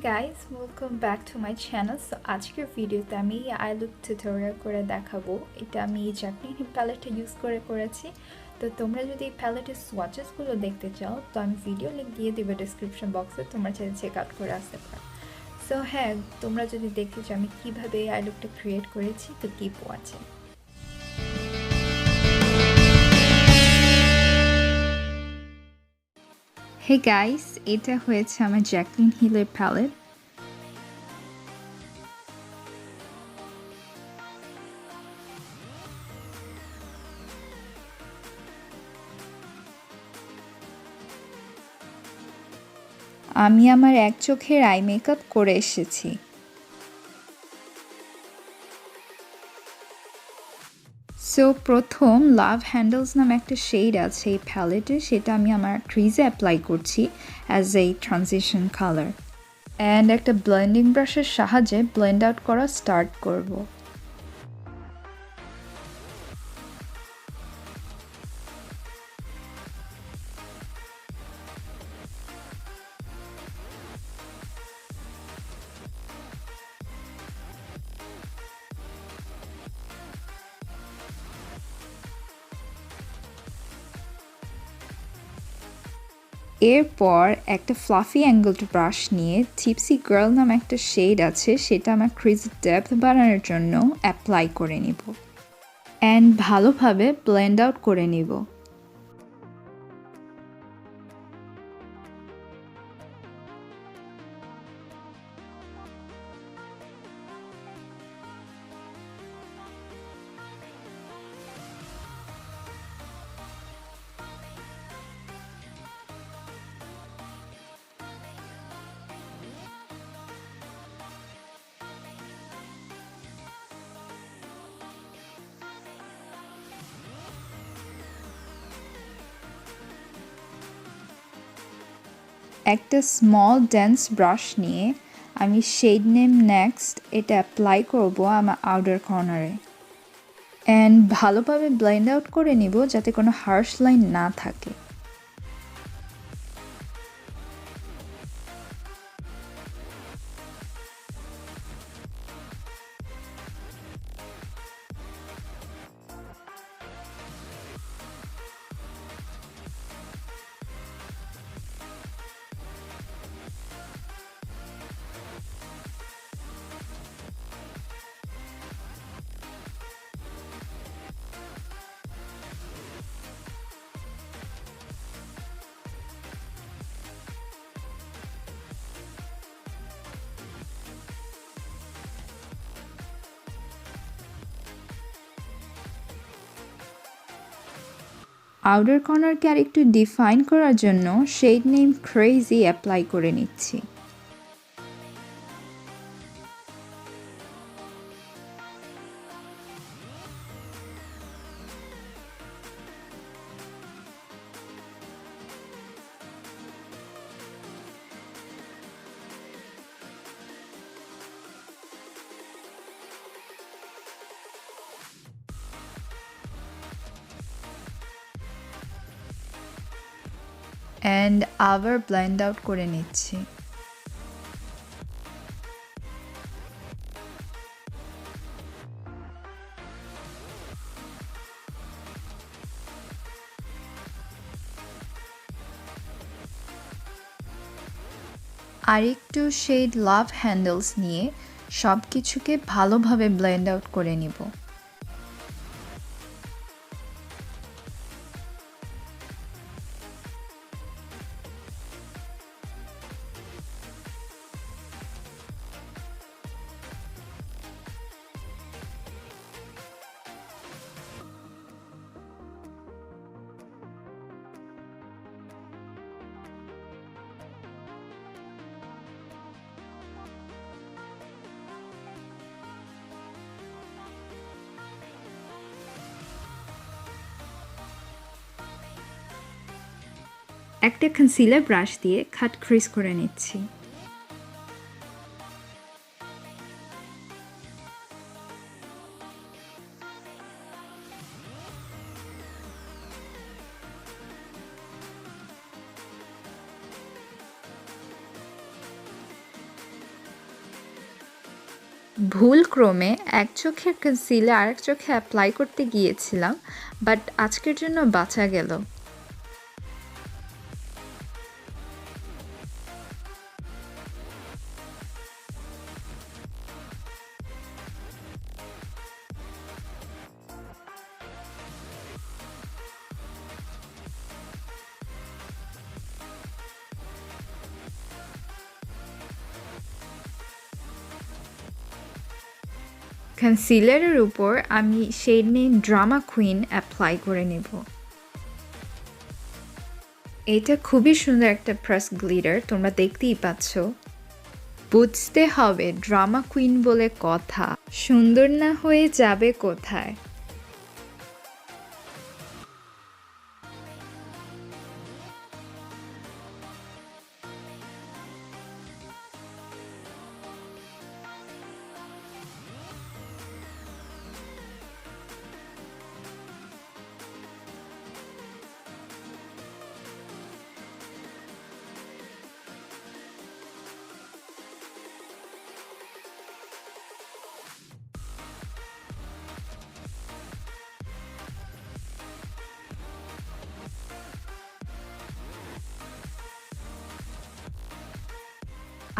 guys, welcome back to my channel. So আজকের ভিডিওতে আমি আই লুক টিউটোরিয়াল করে দেখাবো। এটা আমি জ্যাকলিন প্যালেটটা ইউজ করেছি। তো তোমরা যদি এই প্যালেটের সোয়াচেসগুলো দেখতে চাও তো আমি ভিডিও লিংক দিয়ে দেব ডেসক্রিপশন বক্সে, তোমরা চাইলে চেক আউট করে আসতে পারো। সো হ্যাঁ, তোমরা যদি দেখতে চাও আমি কীভাবে আই লুকটা ক্রিয়েট করেছি তো কিপ ওয়াচিং। হে গাইস, এটা হয়েছে আমার জ্যাকলিন হিলের প্যালেট। আমি আমার এক চোখের আই মেকআপ করে এসেছি। সো প্রথম লাভ হ্যান্ডেলস নামে একটা শেড আছে এই প্যালেটে, সেটা আমি আমার ক্রিজে অ্যাপ্লাই করছি অ্যাজ এই ট্রানজিশন কালার। অ্যান্ড একটা ব্লেন্ডিং ব্রাশের সাহায্যে ব্লেন্ড আউট করা স্টার্ট করব। এরপর একটা ফ্লাফি অ্যাঙ্গেলড ব্রাশ নিয়ে টিপসি গার্ল নামে একটা শেড আছে, সেটা আমার ক্রিজের ডেপথ বাড়ানোর জন্য অ্যাপ্লাই করে নিব অ্যান্ড ভালোভাবে ব্লেন্ড আউট করে নিব। একটা স্মল ডেন্স ব্রাশ নিয়ে আমি শেড নেম নেক্সট এটা অ্যাপ্লাই করব আমার আউটার কর্নারে অ্যান্ড ভালোভাবে ব্লেন্ড আউট করে নিব যাতে কোনো হার্শ লাইন না থাকে। আউটার কর্নারকে আর একটু ডিফাইন করার জন্য শেড নেম ক্রেজি অ্যাপ্লাই করে নিচ্ছি। অ্যান্ড আবার ব্লেন্ড আউট করে নিচ্ছি। আরেকটু শেড লাভ হ্যান্ডেলস নিয়ে সব কিছুকে ভালোভাবে ব্লেন্ড আউট করে নিব। একটা কনসিলার ব্রাশ দিয়ে কাট ক্রিজ করে নিচ্ছি। ভুলক্রমে এক চোখের কনসিলার আরেক চোখে অ্যাপ্লাই করতে গিয়েছিলাম, বাট আজকের জন্য বাঁচা গেল। কনসিলারের উপর আমি shade name drama queen apply করে নেব। এটা খুবই সুন্দর একটা প্রেস গ্লিটার, তোমরা দেখতেই পাচ্ছ। বুঝতে হবে ড্রামা কুইন বলে কথা, সুন্দর না হয়ে যাবে কোথায়।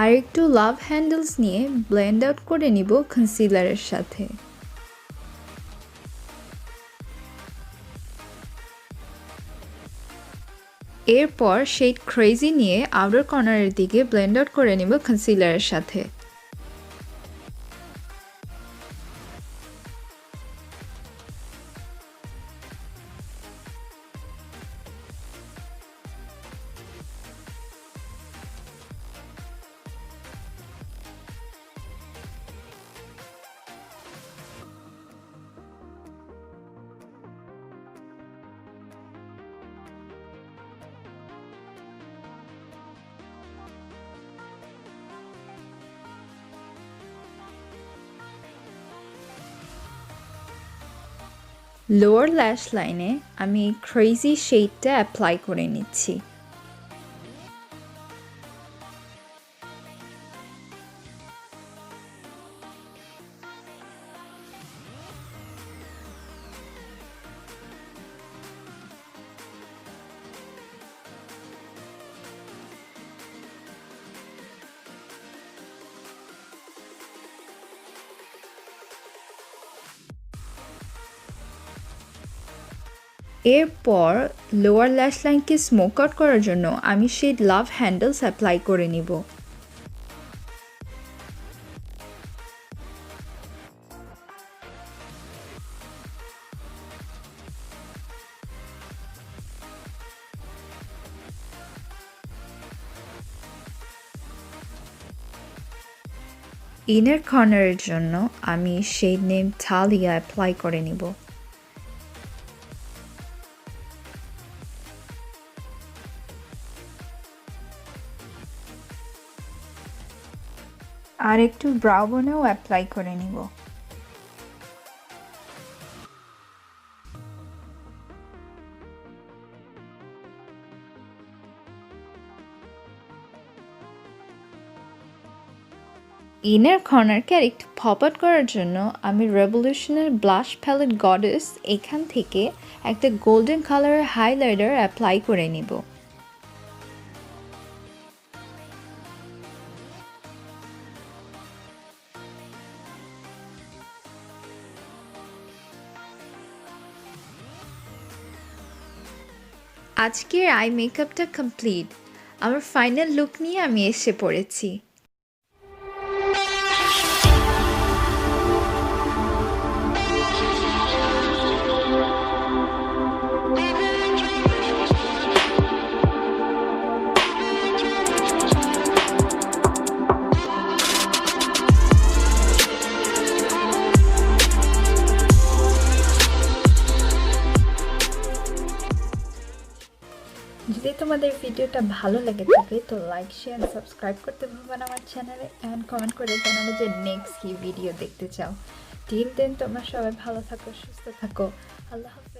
আর একটু লাভ হ্যান্ডেলস নিয়ে ব্লেন্ড আউট করে নিব কনসিলারের সাথে। এরপর শেড ক্রেজি নিয়ে আউটার কর্নারের দিকে ব্লেন্ড আউট করে নিব কনসিলারের সাথে। লোয়ার ল্যাশ লাইনে আমি ক্রেজি শেডটা অ্যাপ্লাই করে নিচ্ছি। এরপর লোয়ার ল্যাশ লাইনকে স্মোক আউট করার জন্য আমি শেড লাভ হ্যান্ডেলস অ্যাপ্লাই করে নিব। ইনার কর্নারের জন্য আমি শেড নেম থালিয়া অ্যাপ্লাই করে নিব। আর একটু ব্রাউ বোনেও অ্যাপ্লাই করে নিব। ইনার কর্নারকে আর একটু পপ আউট করার জন্য আমি রেভলিউশনের ব্লাশ প্যালেট গডেস এখান থেকে একটা গোল্ডেন কালারের হাইলাইটার অ্যাপ্লাই করে নিব। আজকের আই মেকআপটা কমপ্লিট। আমার ফাইনাল লুক নিয়ে আমি এসে পড়েছি। যদি তোমাদের ভিডিওটা ভালো লেগে থাকে তো লাইক শেয়ার সাবস্ক্রাইব করতে ভুলবে না আমার চ্যানেলে, অ্যান্ড কমেন্ট করে জানাবে যে নেক্সট কি ভিডিও দেখতে চাও। টিল দেন তোমরা সবাই ভালো থাকো, সুস্থ থাকো। আল্লাহ হাফেজ।